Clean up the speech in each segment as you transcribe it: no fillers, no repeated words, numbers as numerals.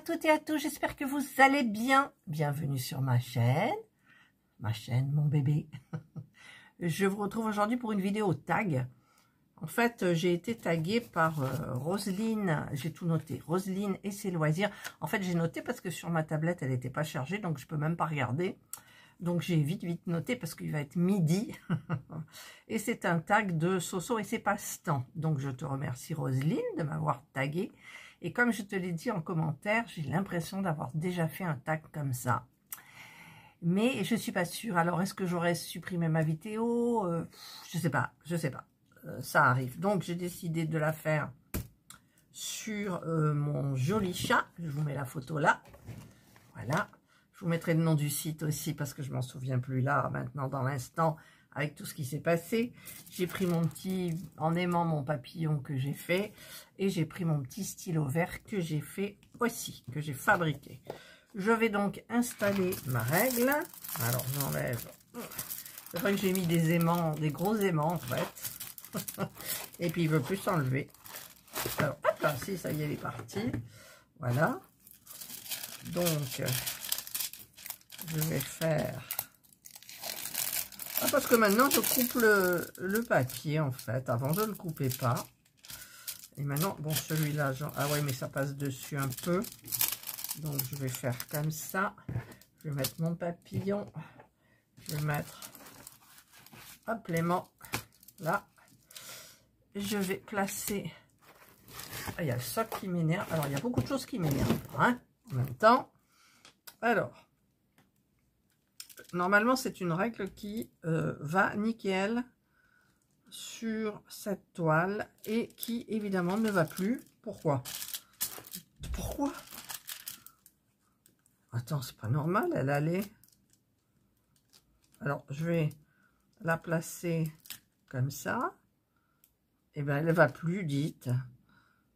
toutes et à tous, j'espère que vous allez bien. Bienvenue sur ma chaîne, mon bébé. Je vous retrouve aujourd'hui pour une vidéo tag. En fait, j'ai été taguée par Roselyne, j'ai tout noté, Roselyne et ses loisirs. En fait, j'ai noté parce que sur ma tablette, elle n'était pas chargée, donc je peux même pas regarder. Donc j'ai vite noté parce qu'il va être midi. Et c'est un tag de Soso et ses passe-temps. Donc je te remercie Roselyne de m'avoir tagué. Et comme je te l'ai dit en commentaire, j'ai l'impression d'avoir déjà fait un tag comme ça. Mais je ne suis pas sûre. Alors est-ce que j'aurais supprimé ma vidéo? Je sais pas. Ça arrive. Donc j'ai décidé de la faire sur mon joli chat. Je vous mets la photo là. Voilà. Je vous mettrai le nom du site aussi parce que je m'en souviens plus là, maintenant, dans l'instant, avec tout ce qui s'est passé. J'ai pris mon petit, en aimant mon papillon que j'ai fait, et j'ai pris mon petit stylo vert que j'ai fait aussi, que j'ai fabriqué. Je vais donc installer ma règle. Alors, j'enlève. C'est vrai que j'ai mis des aimants, des gros aimants, en fait. Et puis, il ne veut plus s'enlever. Alors, hop là, si, ça y est, elle est partie. Voilà. Donc... je vais faire... Ah, parce que maintenant, je coupe le papier, en fait. Avant, je ne le coupais pas. Et maintenant, bon, celui-là, ah ouais, mais ça passe dessus un peu. Donc, je vais faire comme ça. Je vais mettre mon papillon. Je vais mettre, hop, l'aimant, là. Je vais placer... Ah, il y a le socle qui m'énerve. Alors, il y a beaucoup de choses qui m'énervent, hein, en même temps. Alors... Normalement, c'est une règle qui va nickel sur cette toile et qui, évidemment, ne va plus. Pourquoi? Pourquoi? Attends, c'est pas normal, elle allait... Alors, je vais la placer comme ça. Et bien, elle ne va plus, dites.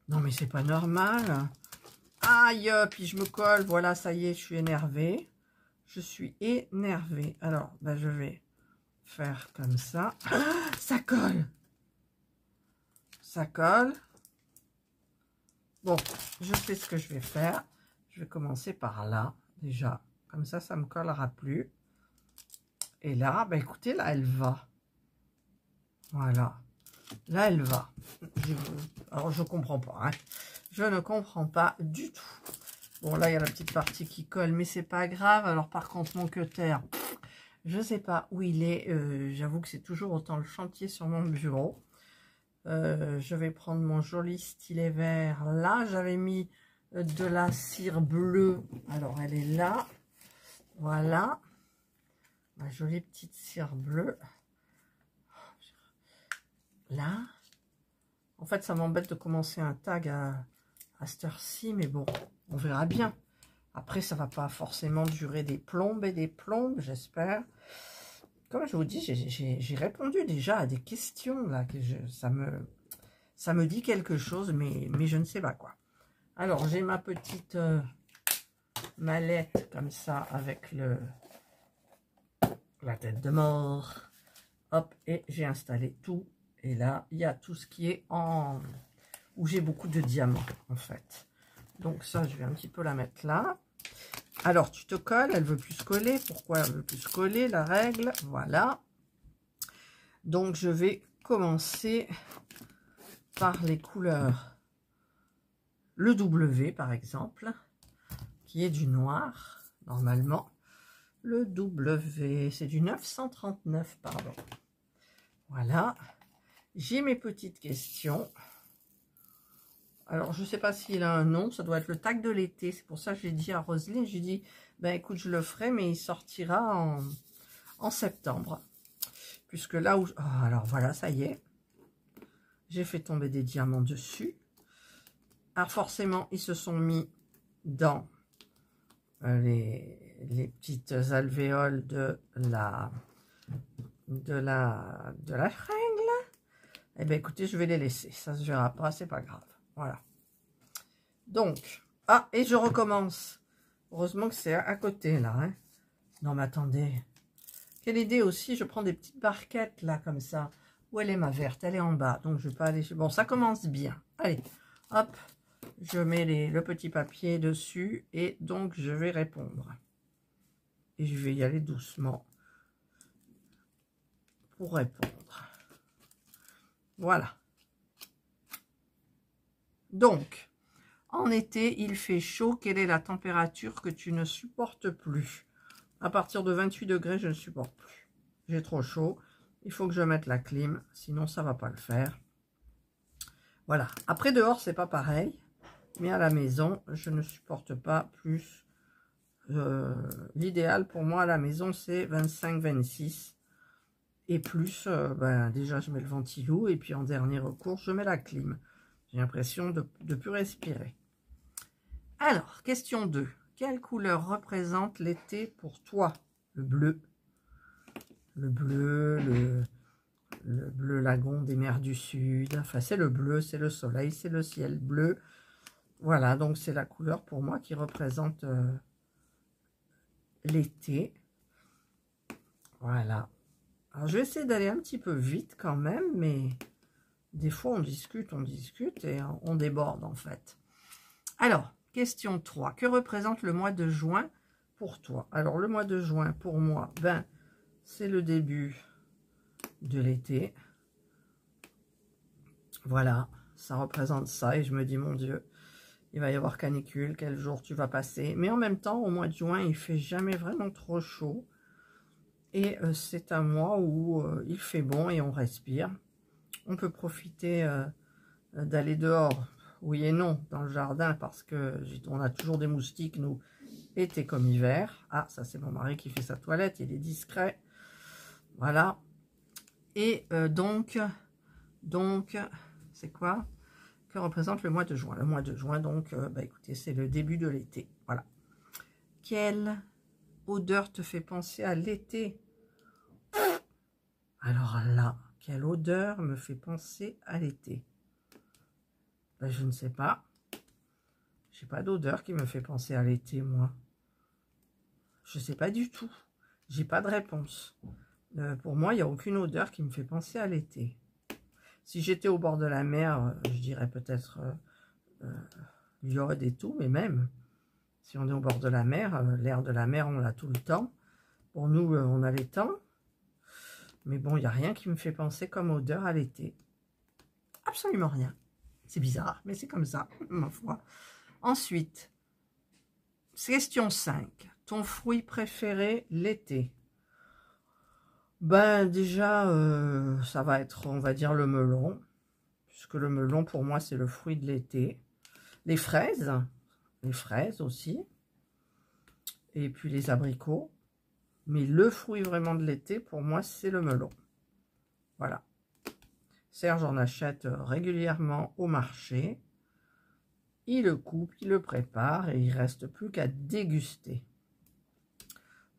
Non, mais c'est pas normal. Aïe, puis je me colle. Voilà, ça y est, je suis énervée. Je suis énervée. Alors, ben, je vais faire comme ça. Ah, ça colle. Ça colle. Bon, je sais ce que je vais faire. Je vais commencer par là, déjà. Comme ça ne me collera plus. Et là, ben, écoutez, là, elle va. Voilà. Là, elle va. Alors, je ne comprends pas. Hein. Je ne comprends pas du tout. Bon, là, il y a la petite partie qui colle, mais c'est pas grave. Alors, par contre, mon cutter, je sais pas où il est. J'avoue que c'est toujours autant le chantier sur mon bureau. Je vais prendre mon joli stylet vert. Là, j'avais mis de la cire bleue. Alors, elle est là. Voilà. Ma jolie petite cire bleue. Là. En fait, ça m'embête de commencer un tag à cette heure-ci, mais bon, on verra bien. Après, ça va pas forcément durer des plombes et des plombes, j'espère. Comme je vous dis, j'ai répondu déjà à des questions, là, que ça me dit quelque chose, mais je ne sais pas quoi. Alors, j'ai ma petite mallette, comme ça, avec la tête de mort. Hop, et j'ai installé tout. Et là, il y a tout ce qui est en... où j'ai beaucoup de diamants, en fait. Donc ça, je vais un petit peu la mettre là. Alors, tu te colles, elle veut plus se coller. Pourquoi elle veut plus se coller, la règle? Voilà. Donc, je vais commencer par les couleurs. Le W, par exemple, qui est du noir, normalement. Le W, c'est du 939, pardon. Voilà. J'ai mes petites questions. Alors, je ne sais pas s'il a un nom. Ça doit être le tag de l'été. C'est pour ça que j'ai dit à Roselyne, j'ai dit, ben écoute, je le ferai, mais il sortira en septembre. Puisque là où... Oh, alors, voilà, ça y est. J'ai fait tomber des diamants dessus. Alors, forcément, ils se sont mis dans les petites alvéoles de la règle. Eh bien, écoutez, je vais les laisser. Ça se verra pas, c'est pas grave. Voilà. Donc, ah, et je recommence. Heureusement que c'est à côté, là. Hein. Non, mais attendez. Quelle idée aussi, je prends des petites barquettes, là, comme ça. Où elle est, ma verte? Elle est en bas, donc je vais pas aller... Bon, ça commence bien. Allez, hop, je mets le petit papier dessus et donc je vais répondre. Et je vais y aller doucement pour répondre. Voilà. Donc, en été, il fait chaud. Quelle est la température que tu ne supportes plus? À partir de 28 degrés, je ne supporte plus. J'ai trop chaud. Il faut que je mette la clim, sinon ça va pas le faire. Voilà. Après, dehors, c'est pas pareil. Mais à la maison, je ne supporte pas plus. L'idéal pour moi à la maison, c'est 25-26. Et plus, déjà, je mets le ventilou. Et puis, en dernier recours, je mets la clim. J'ai l'impression de ne plus respirer. Alors, question 2. Quelle couleur représente l'été pour toi? Le bleu. Le bleu, le bleu lagon des mers du Sud. Enfin, c'est le bleu, c'est le soleil, c'est le ciel bleu. Voilà, donc c'est la couleur pour moi qui représente l'été. Voilà. Alors, je vais essayer d'aller un petit peu vite quand même, mais des fois on discute et on déborde en fait. Alors, question 3. Que représente le mois de juin pour toi? Alors, le mois de juin, pour moi, c'est le début de l'été. Voilà, ça représente ça. Et je me dis, mon Dieu, il va y avoir canicule, quel jour tu vas passer. Mais en même temps, au mois de juin, il fait jamais vraiment trop chaud. Et c'est un mois où il fait bon et on respire. On peut profiter d'aller dehors. Oui et non, dans le jardin, parce que on a toujours des moustiques, nous, été comme hiver. Ah, ça c'est mon mari qui fait sa toilette, il est discret. Voilà. Et donc, c'est quoi? Que représente le mois de juin? Le mois de juin, donc, écoutez, c'est le début de l'été. Voilà. Quelle odeur te fait penser à l'été? Alors là, quelle odeur me fait penser à l'été? Je ne sais pas. J'ai pas d'odeur qui me fait penser à l'été, moi. Je sais pas du tout. J'ai pas de réponse. Pour moi, il n'y a aucune odeur qui me fait penser à l'été. Si j'étais au bord de la mer, je dirais peut-être l'iode et tout, mais même si on est au bord de la mer, l'air de la mer, on l'a tout le temps. Pour nous, on a les temps. Mais bon, il n'y a rien qui me fait penser comme odeur à l'été. Absolument rien. C'est bizarre, mais c'est comme ça, ma foi. Ensuite, question 5. Ton fruit préféré l'été? Déjà, ça va être, on va dire, le melon. Puisque le melon, pour moi, c'est le fruit de l'été. Les fraises aussi. Et puis les abricots. Mais le fruit vraiment de l'été, pour moi, c'est le melon. Voilà. Serge en achète régulièrement au marché. Il le coupe, il le prépare et il ne reste plus qu'à déguster.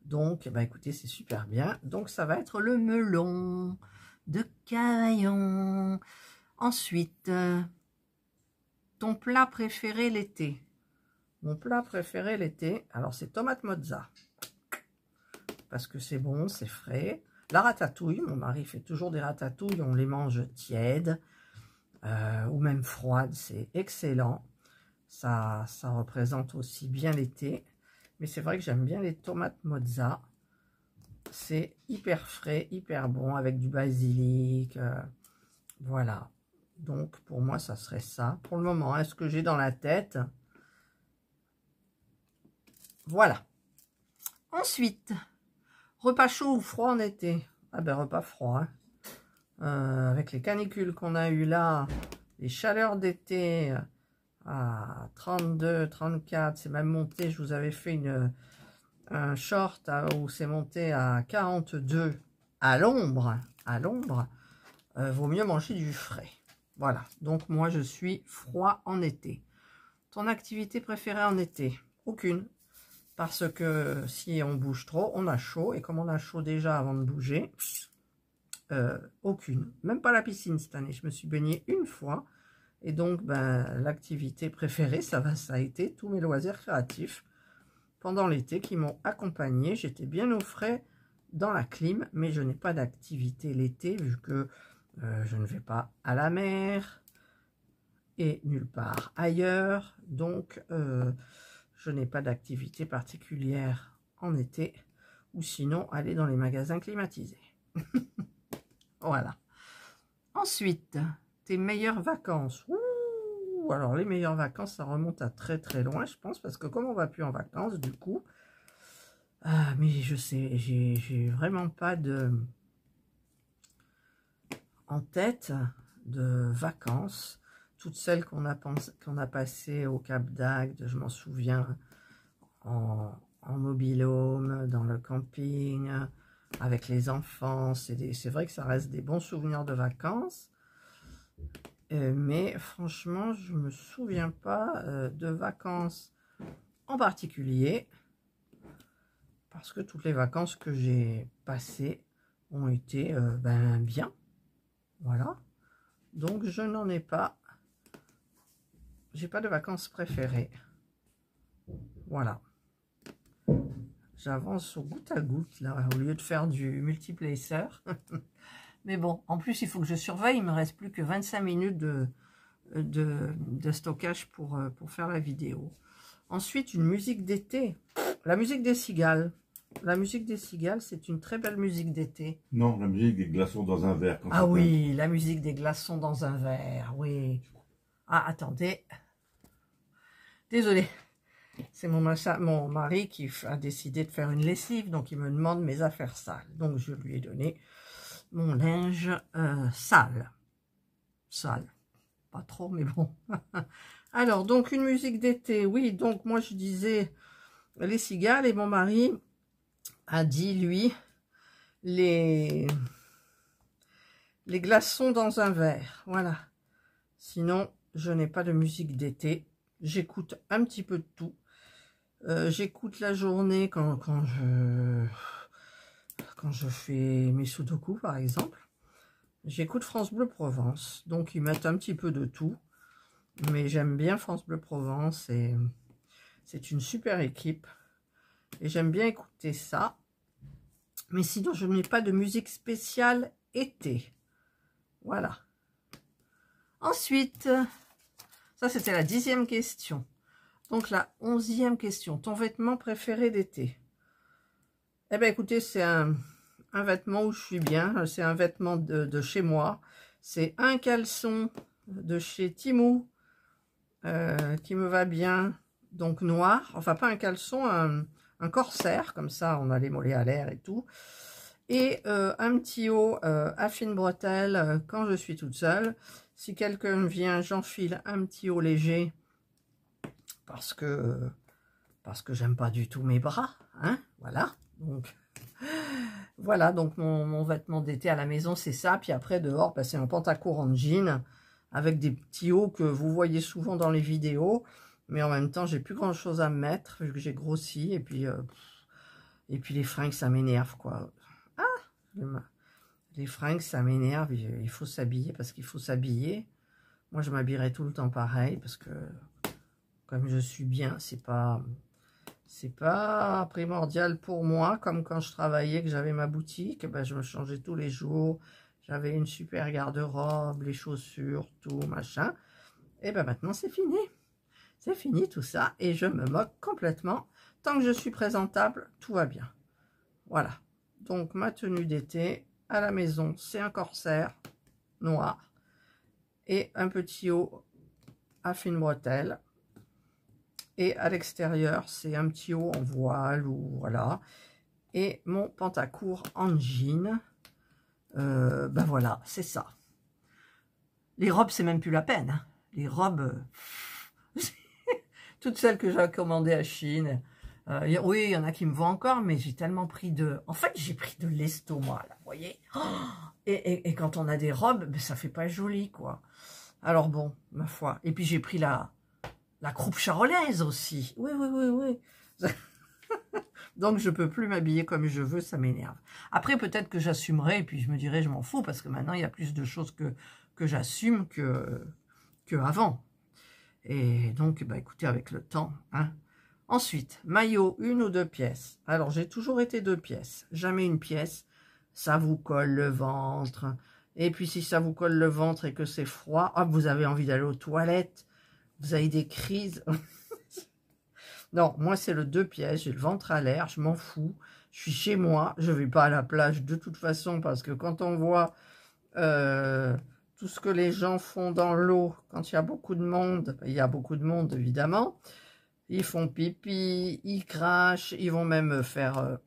Donc, écoutez, c'est super bien. Donc, ça va être le melon de Cavaillon. Ensuite, ton plat préféré l'été? Mon plat préféré l'été, alors c'est tomate mozza. Parce que c'est bon, c'est frais. La ratatouille, mon mari fait toujours des ratatouilles, on les mange tièdes ou même froides, c'est excellent. Ça représente aussi bien l'été. Mais c'est vrai que j'aime bien les tomates mozza. C'est hyper frais, hyper bon avec du basilic. Voilà. Donc pour moi, ça serait ça. Pour le moment, est-ce que j'ai dans la tête? Voilà. Ensuite, repas chaud ou froid en été? Ah repas froid. Hein. Avec les canicules qu'on a eues là, les chaleurs d'été à 32, 34, c'est même monté, je vous avais fait un short où c'est monté à 42 à l'ombre. Vaut mieux manger du frais. Voilà, donc moi je suis froid en été. Ton activité préférée en été? Aucune. Parce que si on bouge trop, on a chaud. Et comme on a chaud déjà avant de bouger, aucune. Même pas la piscine cette année. Je me suis baignée une fois. Et donc, l'activité préférée, ça a été tous mes loisirs créatifs pendant l'été qui m'ont accompagné. J'étais bien au frais dans la clim, mais je n'ai pas d'activité l'été vu que je ne vais pas à la mer. et nulle part ailleurs. Donc, je n'ai pas d'activité particulière en été, ou sinon aller dans les magasins climatisés. Voilà. Ensuite, tes meilleures vacances. Ouh, alors, les meilleures vacances, ça remonte à très très loin, je pense, parce que comme on va plus en vacances, du coup, mais je sais, j'ai vraiment pas en tête de vacances. Toutes celles qu'on a passées au Cap d'Agde, je m'en souviens, en mobil-home, dans le camping, avec les enfants. C'est vrai que ça reste des bons souvenirs de vacances. Mais franchement, je ne me souviens pas de vacances en particulier. Parce que toutes les vacances que j'ai passées ont été bien. Voilà. Donc, je n'en ai pas. J'ai pas de vacances préférées. Voilà. J'avance au goutte à goutte, là, au lieu de faire du multiplacer. Mais bon, en plus, il faut que je surveille. Il me reste plus que 25 minutes de stockage pour faire la vidéo. Ensuite, une musique d'été. La musique des cigales. La musique des cigales, c'est une très belle musique d'été. Non, la musique des glaçons dans un verre. Ah oui, la musique des glaçons dans un verre, oui. Ah, attendez. Désolé. C'est mon mari qui a décidé de faire une lessive, donc il me demande mes affaires sales. Donc, je lui ai donné mon linge sale. Sale. Pas trop, mais bon. Alors, donc, une musique d'été. Oui, donc, moi, je disais les cigales et mon mari a dit, lui, les glaçons dans un verre. Voilà. Sinon, je n'ai pas de musique d'été. J'écoute un petit peu de tout. J'écoute la journée quand je fais mes sudoku, par exemple. J'écoute France Bleu Provence. Donc, ils mettent un petit peu de tout. Mais j'aime bien France Bleu Provence. Et c'est une super équipe. Et j'aime bien écouter ça. Mais sinon, je n'ai pas de musique spéciale été. Voilà. Ensuite, ça c'était la 10e question. Donc la 11e question. Ton vêtement préféré d'été? Eh bien écoutez, c'est un vêtement où je suis bien. C'est un vêtement de chez moi. C'est un caleçon de chez Temu qui me va bien. Donc noir. Enfin pas un caleçon, un corsaire. Comme ça, on a les mollets à l'air et tout. Et un petit haut à fine bretelle quand je suis toute seule. Si quelqu'un vient, j'enfile un petit haut léger parce que j'aime pas du tout mes bras, hein, voilà. Donc voilà, donc mon vêtement d'été à la maison, c'est ça. Puis après dehors, c'est un pantacourt en jean avec des petits hauts que vous voyez souvent dans les vidéos, mais en même temps, j'ai plus grand chose à me mettre vu que j'ai grossi et puis les fringues, ça m'énerve quoi. Les fringues, ça m'énerve. Il faut s'habiller parce qu'il faut s'habiller. Moi, je m'habillerai tout le temps pareil parce que comme je suis bien, c'est pas primordial pour moi. Comme quand je travaillais, que j'avais ma boutique, je me changeais tous les jours. J'avais une super garde-robe, les chaussures, tout, machin. Et maintenant, c'est fini. C'est fini tout ça. Et je me moque complètement. Tant que je suis présentable, tout va bien. Voilà. Donc, ma tenue d'été à la maison, c'est un corsaire noir et un petit haut à fine bretelle. Et à l'extérieur, c'est un petit haut en voile ou voilà. Et mon pantacourt en jean. Voilà, c'est ça. Les robes, c'est même plus la peine. Hein. Les robes, toutes celles que j'ai commandées à Chine. Oui, il y en a qui me vont encore, mais j'ai tellement pris de... En fait, j'ai pris de l'estomac, là, vous voyez. Et quand on a des robes, ça fait pas joli, quoi. Alors bon, ma foi. Et puis j'ai pris la croupe charolaise aussi. Oui, oui, oui, oui. Donc je peux plus m'habiller comme je veux, ça m'énerve. Après, peut-être que j'assumerai, et puis je me dirai, je m'en fous, parce que maintenant, il y a plus de choses que j'assume que avant. Et donc, écoutez, avec le temps, hein. Ensuite, maillot, 1 ou 2 pièces. Alors, j'ai toujours été 2 pièces, jamais une pièce. Ça vous colle le ventre, Et puis si ça vous colle le ventre et que c'est froid, hop, vous avez envie d'aller aux toilettes, vous avez des crises. Non, moi c'est le 2 pièces, j'ai le ventre à l'air, je m'en fous. Je suis chez moi, je vais pas à la plage de toute façon parce que quand on voit tout ce que les gens font dans l'eau, quand il y a beaucoup de monde, il y a beaucoup de monde évidemment, ils font pipi, ils crachent, ils vont même faire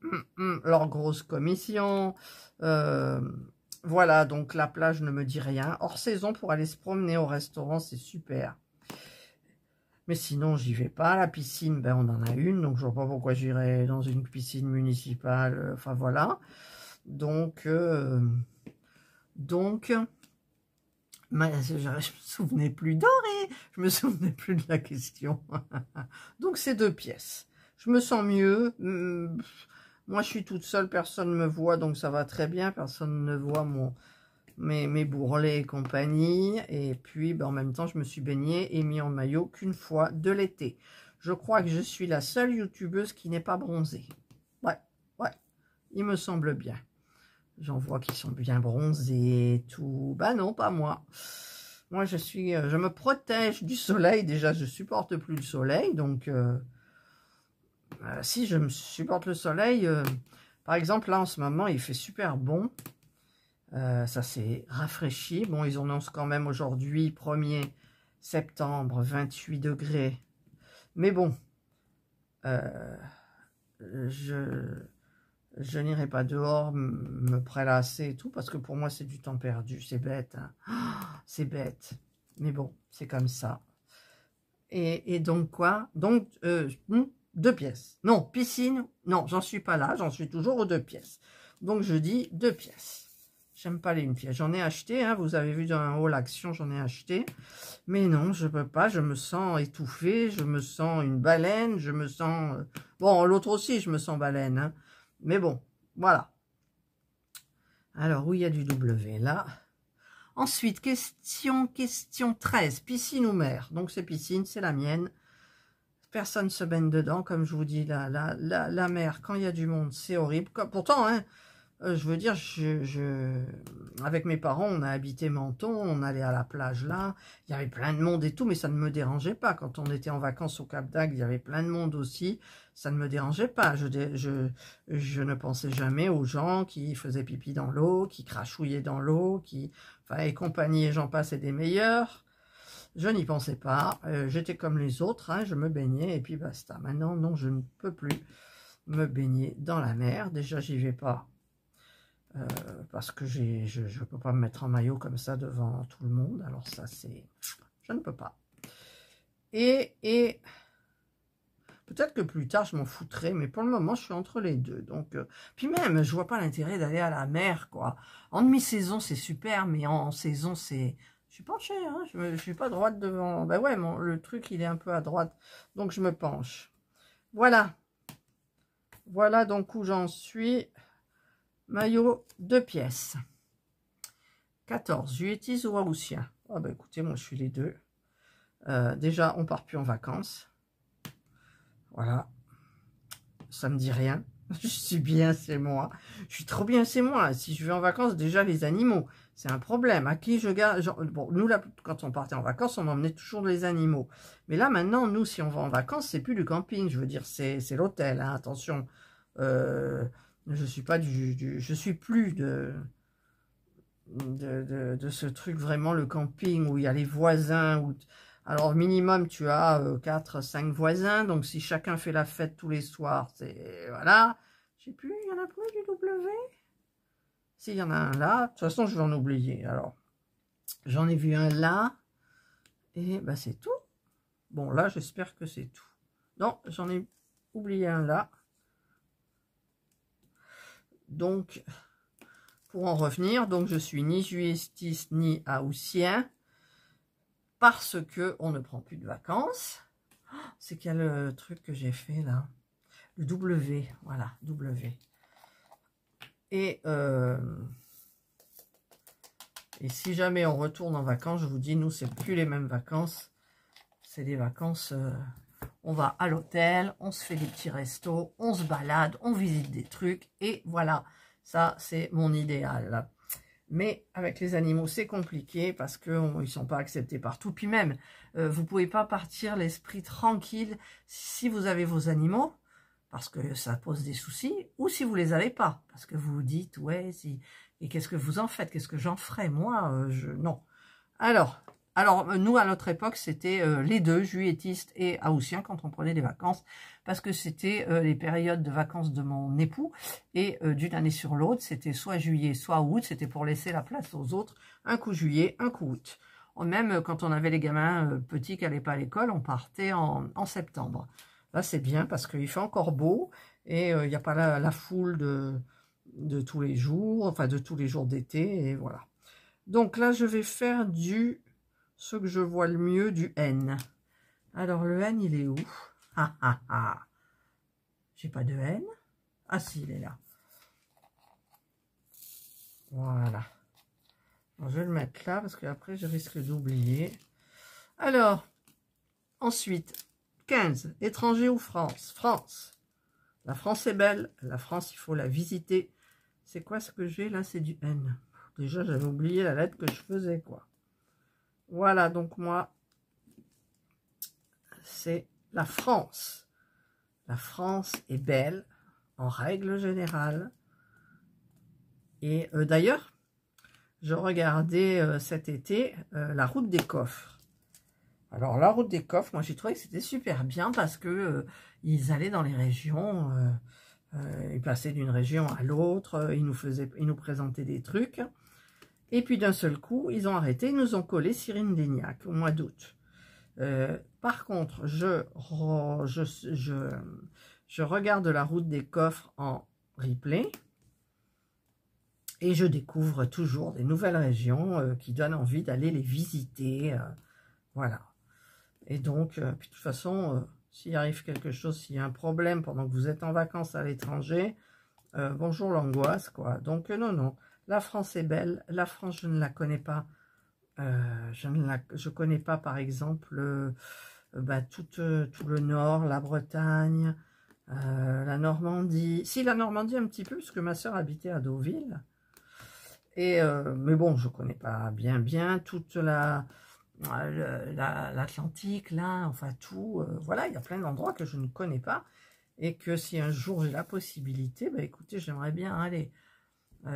leur grosse commission. Voilà, donc la plage ne me dit rien. Hors saison, pour aller se promener au restaurant, c'est super. Mais sinon, j'y vais pas. La piscine, ben, on en a une, donc je vois pas pourquoi j'irais dans une piscine municipale. Enfin, voilà. Donc, je me souvenais plus d'Oré. Je me souvenais plus de la question. Donc, c'est 2 pièces. Je me sens mieux. Moi, je suis toute seule. Personne ne me voit, donc ça va très bien. Personne ne voit mes bourrelets et compagnie. Et puis, ben, en même temps, je me suis baignée et mis en maillot qu'une fois de l'été. Je crois que je suis la seule youtubeuse qui n'est pas bronzée. Ouais, il me semble bien. J'en vois qui sont bien bronzés et tout. Bah non, pas moi. Moi, je me protège du soleil. Déjà, je supporte plus le soleil. Donc, si je me supporte le soleil, par exemple, là, en ce moment, il fait super bon. Ça s'est rafraîchi. Bon, ils annoncent quand même aujourd'hui, 1er septembre, 28 degrés. Mais bon, je n'irai pas dehors me prélasser et tout, parce que pour moi, c'est du temps perdu. C'est bête. Hein. C'est bête. Mais bon, c'est comme ça. Et donc quoi? Donc, 2 pièces. Non, piscine. Non, j'en suis pas là. J'en suis toujours aux 2 pièces. Donc, je dis 2 pièces. J'aime pas les 1 pièce. J'en ai acheté, hein, vous avez vu dans un haul action, j'en ai acheté. Mais non, je peux pas, je me sens étouffée, je me sens une baleine, je me sens... Bon, l'autre aussi, je me sens baleine. Hein. Mais bon, voilà. Alors, où il y a du W là? Ensuite, question 13. Piscine ou mer? Donc, c'est piscine, c'est la mienne. Personne se baigne dedans, comme je vous dis, la mer, quand il y a du monde, c'est horrible. Pourtant, hein, je veux dire, avec mes parents, on a habité Menton, on allait à la plage là, il y avait plein de monde et tout, mais ça ne me dérangeait pas. Quand on était en vacances au Cap d'Agde, il y avait plein de monde aussi, ça ne me dérangeait pas. Je ne pensais jamais aux gens qui faisaient pipi dans l'eau, qui crachouillaient dans l'eau, enfin, et compagnie, et j'en passe, et des meilleurs. Je n'y pensais pas, j'étais comme les autres, hein, je me baignais et puis basta. Maintenant, non, je ne peux plus me baigner dans la mer. Déjà, j'y vais pas. Parce que je ne peux pas me mettre en maillot comme ça devant tout le monde. Alors ça, c'est... Je ne peux pas. Et peut-être que plus tard, je m'en foutrai. Mais pour le moment, je suis entre les deux. Donc, puis même, je vois pas l'intérêt d'aller à la mer, quoi. En demi-saison, c'est super. Mais en saison, c'est... Je suis penchée, hein. Je suis pas droite devant... Ben ouais, le truc, il est un peu à droite. Donc, je me penche. Voilà. Voilà donc où j'en suis. Maillot 2 pièces. 14. Juétis ou Haussien? Oh bah écoutez, moi je suis les deux. Déjà, on part plus en vacances. Voilà. Ça me dit rien. Je suis bien, c'est moi. Je suis trop bien, c'est moi. Si je vais en vacances, déjà les animaux, c'est un problème. À qui je garde... Bon, nous, là, quand on partait en vacances, on emmenait toujours les animaux. Mais là, maintenant, nous, si on va en vacances, c'est plus du camping. Je veux dire, c'est l'hôtel. Hein, attention. Je suis pas je suis plus de ce truc vraiment le camping où il y a les voisins. Alors minimum tu as 4-5 voisins, donc si chacun fait la fête tous les soirs, c'est voilà. Je sais plus, il y en a plus du W. S'il y en a un là, de toute façon je vais en oublier. Alors j'en ai vu un là et bah c'est tout. Bon là j'espère que c'est tout. Non, j'en ai oublié un là. Donc, pour en revenir, donc je suis ni juestis ni haussien parce que on ne prend plus de vacances. C'est quel truc que j'ai fait là? Le W, voilà, W. Et si jamais on retourne en vacances, je vous dis, nous, c'est plus les mêmes vacances. C'est des vacances, on va à l'hôtel, on se fait des petits restos, on se balade, on visite des trucs, et voilà. Ça, c'est mon idéal. Mais avec les animaux, c'est compliqué parce qu'ils ne sont pas acceptés partout. Puis même, vous ne pouvez pas partir l'esprit tranquille si vous avez vos animaux, parce que ça pose des soucis, ou si vous les avez pas, parce que vous vous dites, ouais, si, et qu'est-ce que vous en faites? Qu'est-ce que j'en ferais? Moi, non. Alors, nous, à notre époque, c'était les deux, juilletistes et haussiens, quand on prenait des vacances, parce que c'était les périodes de vacances de mon époux, et d'une année sur l'autre, c'était soit juillet, soit août, c'était pour laisser la place aux autres, un coup juillet, un coup août. Même quand on avait les gamins petits qui n'allaient pas à l'école, on partait en septembre. Là, c'est bien, parce qu'il fait encore beau, et il n'y a pas la foule de tous les jours, enfin de tous les jours d'été, et voilà. Donc là, je vais faire ce que je vois le mieux, du N. Alors, le N, il est où? Ah, ah, ah. J'ai pas de N. Ah, si, il est là. Voilà. Alors, je vais le mettre là, parce qu'après, je risque d'oublier. Alors, ensuite, 15. Étranger ou France? France. La France est belle. La France, il faut la visiter. C'est quoi ce que j'ai là? C'est du N. Déjà, j'avais oublié la lettre que je faisais, quoi. Voilà, donc moi, c'est la France. La France est belle, en règle générale. Et d'ailleurs, je regardais cet été la route des coffres. Alors, la route des coffres, moi, j'ai trouvé que c'était super bien parce que ils allaient dans les régions, ils passaient d'une région à l'autre, ils nous présentaient des trucs. Et puis, d'un seul coup, ils ont arrêté, ils nous ont collé Cyrine Daignac au mois d'août. Par contre, je regarde la route des coffres en replay et je découvre toujours des nouvelles régions qui donnent envie d'aller les visiter. Voilà. Et donc, puis de toute façon, s'il arrive quelque chose, s'il y a un problème pendant que vous êtes en vacances à l'étranger, bonjour l'angoisse, quoi. Donc, non. La France est belle. La France, je ne la connais pas. Je connais pas, par exemple, tout le nord, la Bretagne, la Normandie. Si, la Normandie un petit peu, parce que ma soeur habitait à Deauville. Et, mais bon, je connais pas bien toute l'Atlantique, là, enfin tout. Voilà, il y a plein d'endroits que je ne connais pas. Et que si un jour j'ai la possibilité, bah écoutez, j'aimerais bien aller.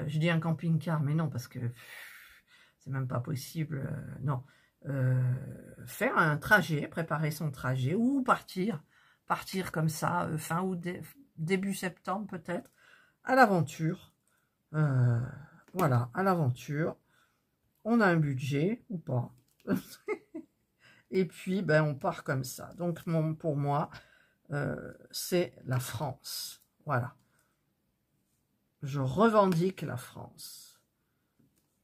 Je dis un camping-car, mais non, parce que c'est même pas possible, non. Faire un trajet, préparer son trajet, ou partir comme ça, fin août, début septembre peut-être, à l'aventure. Voilà, à l'aventure. On a un budget, ou pas. Et puis, ben, on part comme ça. Donc, pour moi, c'est la France. Voilà. Je revendique la France.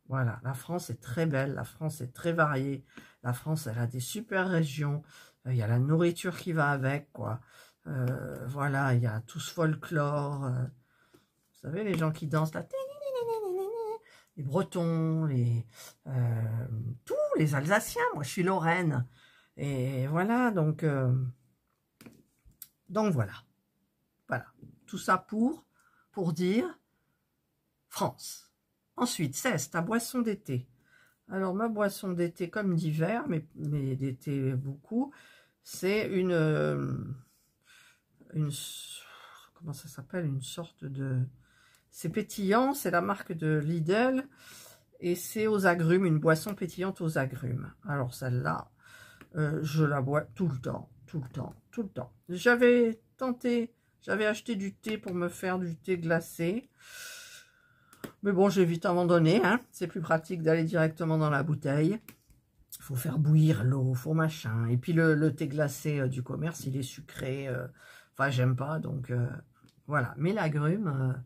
Voilà, la France est très belle, la France est très variée. La France, elle a des super régions. Il y a la nourriture qui va avec, quoi. Voilà, il y a tout ce folklore. Vous savez, les gens qui dansent là. Les Bretons, tous les Alsaciens. Moi, je suis Lorraine. Et voilà, donc voilà. Voilà. Tout ça pour dire France. Ensuite, 16, ta boisson d'été. Alors, ma boisson d'été, comme d'hiver, mais d'été beaucoup, c'est comment ça s'appelle? Une sorte de... C'est pétillant, c'est la marque de Lidl, et c'est aux agrumes, une boisson pétillante aux agrumes. Alors, celle-là, je la bois tout le temps. J'avais acheté du thé pour me faire du thé glacé. Mais bon, j'ai vite abandonné, hein. C'est plus pratique d'aller directement dans la bouteille. Il faut faire bouillir l'eau, faut machin. Et puis le thé glacé du commerce, il est sucré. Enfin, j'aime pas, donc voilà. Mais l'agrume,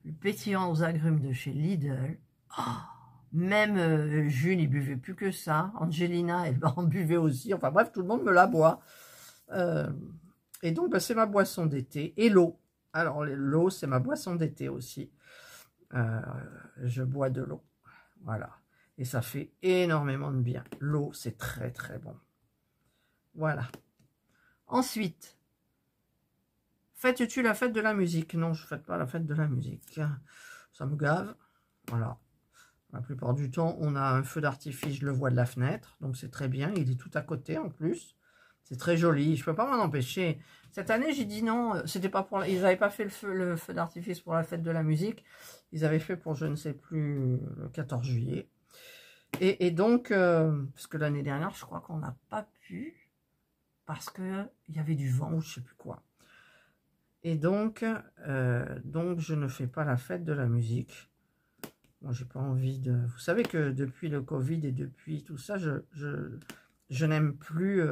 le pétillant aux agrumes de chez Lidl, oh, même Jules, il buvait plus que ça. Angelina, elle en buvait aussi. Enfin bref, tout le monde me la boit. Et donc, ben, c'est ma boisson d'été. Et l'eau. Alors, l'eau, c'est ma boisson d'été aussi. Je bois de l'eau, voilà, et ça fait énormément de bien. L'eau, c'est très très bon. Voilà. Ensuite, fêtes-tu la fête de la musique? Non, je ne fête pas la fête de la musique, ça me gave. Voilà, La plupart du temps, on a un feu d'artifice, je le vois de la fenêtre, donc c'est très bien. Il est tout à côté en plus. C'est très joli, je ne peux pas m'en empêcher. Cette année, j'ai dit non, c'était pas pour. Ils n'avaient pas fait le feu d'artifice pour la fête de la musique. Ils avaient fait pour, je ne sais plus, le 14 juillet. Et donc, parce que l'année dernière, je crois qu'on n'a pas pu, parce qu'il y avait du vent ou je ne sais plus quoi. Et donc, je ne fais pas la fête de la musique. Moi, j'ai pas envie de... Vous savez que depuis le Covid et depuis tout ça, je n'aime plus...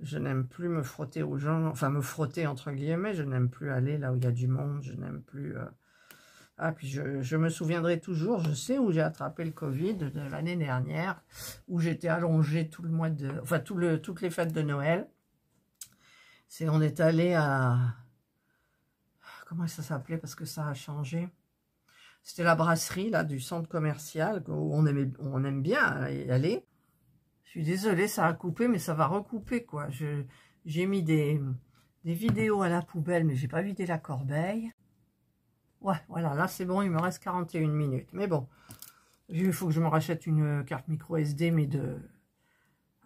je n'aime plus me frotter aux gens, enfin me frotter entre guillemets, je n'aime plus aller là où il y a du monde, je n'aime plus... Ah, puis je me souviendrai toujours, je sais où j'ai attrapé le Covid de l'année dernière, où j'étais allongée tout le mois de... Enfin, toutes les fêtes de Noël. On est allé à... Comment ça s'appelait? Parce que ça a changé. C'était la brasserie là du centre commercial où on aime bien y aller. Je suis désolée, ça a coupé, mais ça va recouper quoi. J'ai mis des vidéos à la poubelle, mais j'ai pas vidé la corbeille. Ouais, voilà, là c'est bon, il me reste 41 minutes. Mais bon, il faut que je me rachète une carte micro SD, mais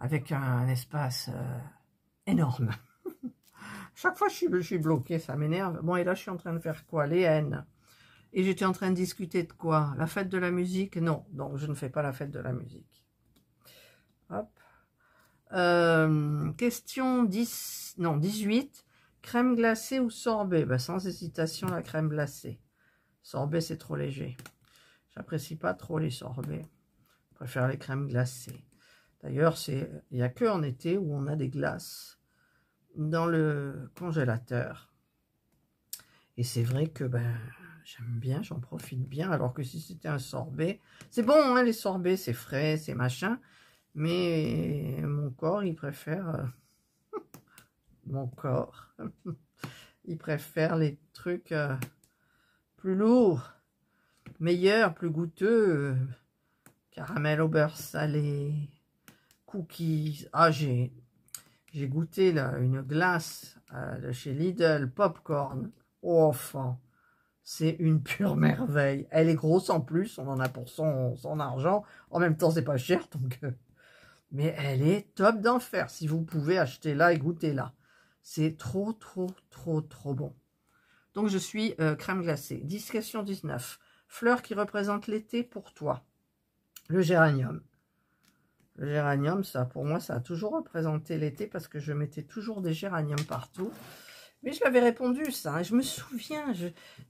avec un espace énorme. Chaque fois je suis bloquée, ça m'énerve. Bon, et là je suis en train de faire quoi? Les N. Et j'étais en train de discuter de quoi? La fête de la musique? Non, donc je ne fais pas la fête de la musique. Hop. Question 10, non, 18. Crème glacée ou sorbet? Ben, sans hésitation, la crème glacée. Sorbet, c'est trop léger. J'apprécie pas trop les sorbets. Je préfère les crèmes glacées. D'ailleurs, il n'y a que en été où on a des glaces dans le congélateur. Et c'est vrai que ben, j'aime bien, j'en profite bien. Alors que si c'était un sorbet, c'est bon, hein, les sorbets, c'est frais, c'est machin. Mais mon corps, il préfère... mon corps, il préfère les trucs plus lourds, meilleurs, plus goûteux. Caramel au beurre salé, cookies. Ah, j'ai goûté là, une glace de chez Lidl, popcorn. Oh, enfant, c'est une pure merveille. Elle est grosse en plus, on en a pour son argent. En même temps, c'est pas cher, donc... mais elle est top d'enfer. Si vous pouvez acheter là et goûter là. C'est trop, trop, trop, trop bon. Donc, je suis crème glacée. Question 19. Fleur qui représente l'été pour toi. Le géranium. Le géranium, ça, pour moi, ça a toujours représenté l'été parce que je mettais toujours des géraniums partout. Mais je l'avais répondu, ça. Et je me souviens.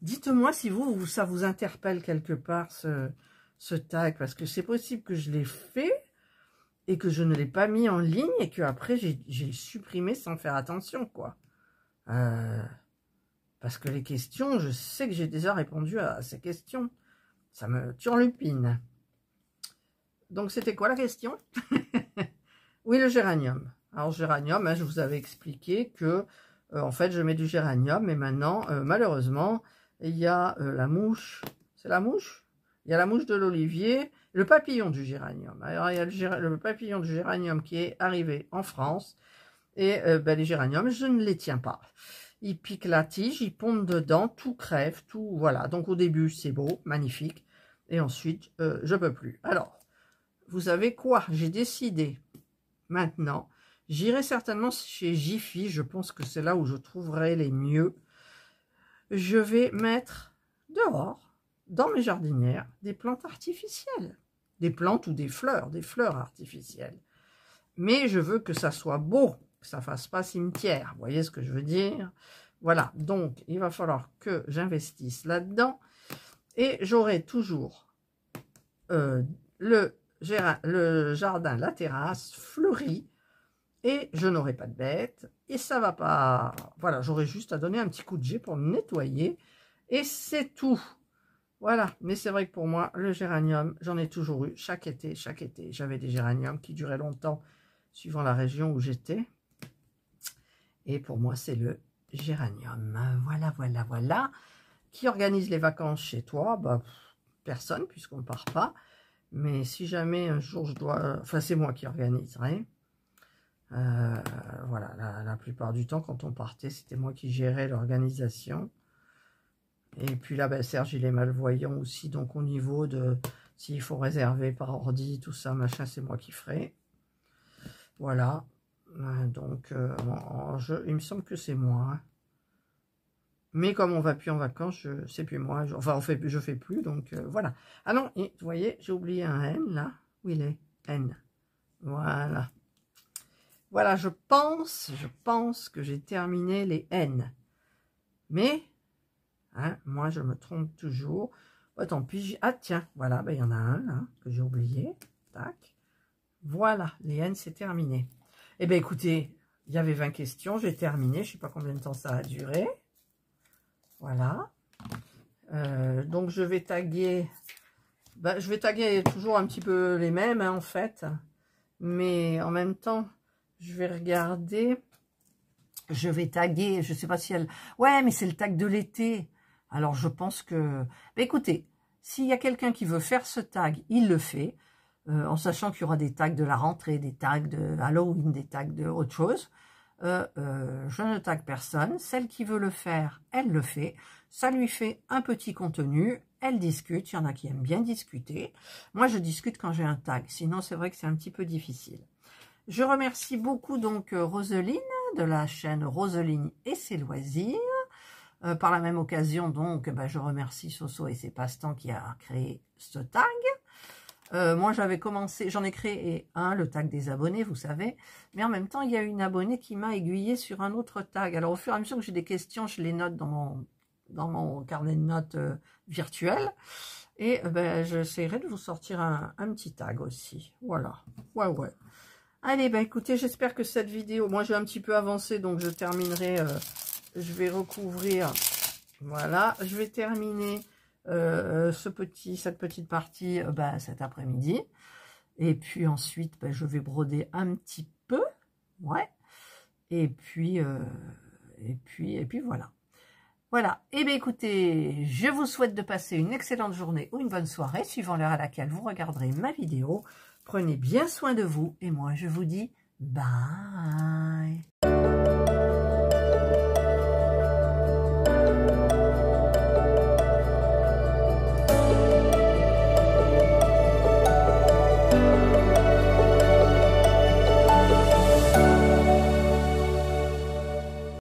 Dites-moi si ça vous interpelle quelque part, ce tag. Parce que c'est possible que je l'ai fait et que je ne l'ai pas mis en ligne et que après j'ai supprimé sans faire attention, quoi. Parce que les questions, je sais que j'ai déjà répondu à ces questions. Ça me turlupine. Donc, c'était quoi la question? Oui, le géranium. Alors, géranium, hein, je vous avais expliqué que, en fait, je mets du géranium. Et maintenant, malheureusement, il y a la mouche. C'est la mouche? Il y a la mouche de l'olivier, le papillon du géranium. Alors, il y a le papillon du géranium qui est arrivé en France. Et ben, les géraniums, je ne les tiens pas. Ils piquent la tige, ils pondent dedans, tout crève, tout... Voilà. Donc, au début, c'est beau, magnifique. Et ensuite, je peux plus. Alors, vous savez quoi? J'ai décidé, maintenant, j'irai certainement chez Jiffy. Je pense que c'est là où je trouverai les mieux. Je vais mettre dehors, dans mes jardinières, des plantes artificielles. Des plantes ou des fleurs artificielles. Mais je veux que ça soit beau, que ça fasse pas cimetière. Vous voyez ce que je veux dire? Voilà, donc il va falloir que j'investisse là-dedans. Et j'aurai toujours le jardin, la terrasse fleurie. Et je n'aurai pas de bêtes. Et ça va pas... Voilà, j'aurai juste à donner un petit coup de jet pour le nettoyer. Et c'est tout. Voilà, mais c'est vrai que pour moi, le géranium, j'en ai toujours eu chaque été. J'avais des géraniums qui duraient longtemps, suivant la région où j'étais. Et pour moi, c'est le géranium. Voilà. Qui organise les vacances chez toi? Bah, personne, puisqu'on ne part pas. Mais si jamais un jour je dois... Enfin, c'est moi qui organiserai. Voilà, la plupart du temps, quand on partait, c'était moi qui gérais l'organisation. Et puis là, ben, Serge, il est malvoyant aussi. Donc, au niveau de S'il faut réserver par ordi, tout ça, machin, c'est moi qui ferai. Voilà. Donc, il me semble que c'est moi. Hein. Mais comme on va plus en vacances, c'est plus moi. Enfin, je fais plus, donc voilà. Ah non, et, vous voyez, j'ai oublié un N, là. Où il est? N. Voilà. Voilà, je pense que j'ai terminé les N. Mais, hein, moi, je me trompe toujours. Oh, tant pis. Ah, tiens, voilà, ben, il y en a un, là, que j'ai oublié. Tac. Voilà, les N, c'est terminé. Eh bien, écoutez, il y avait 20 questions, j'ai terminé. Je ne sais pas combien de temps ça a duré. Voilà. Donc, je vais taguer... Ben, je vais taguer toujours un petit peu les mêmes, hein, en fait. Mais en même temps, je vais regarder. Je vais taguer, je ne sais pas si elle... Ouais, mais c'est le tag de l'été. Alors, je pense que... Ben, écoutez, s'il y a quelqu'un qui veut faire ce tag, il le fait. En sachant qu'il y aura des tags de la rentrée, des tags de Halloween, des tags de autre chose. Je ne tag personne. Celle qui veut le faire, elle le fait. Ça lui fait un petit contenu. Elle discute. Il y en a qui aiment bien discuter. Moi, je discute quand j'ai un tag. Sinon, c'est vrai que c'est un petit peu difficile. Je remercie beaucoup donc Roseline de la chaîne Roseline et ses loisirs. Par la même occasion, donc, ben, je remercie Soso et ses passe-temps qui a créé ce tag. Moi, j'avais commencé, j'en ai créé un, le tag des abonnés, vous savez. Mais en même temps, il y a une abonnée qui m'a aiguillé sur un autre tag. Alors, au fur et à mesure que j'ai des questions, je les note dans mon carnet de notes virtuel. Et ben, j'essaierai de vous sortir un petit tag aussi. Voilà. Ouais. Allez, ben écoutez, j'espère que cette vidéo... Moi, j'ai un petit peu avancé, donc je terminerai... je vais recouvrir... Voilà, je vais terminer... cette petite partie cet après-midi, et puis ensuite je vais broder un petit peu, ouais, et puis voilà, et bien écoutez, je vous souhaite de passer une excellente journée ou une bonne soirée suivant l'heure à laquelle vous regarderez ma vidéo. Prenez bien soin de vous et moi je vous dis bye.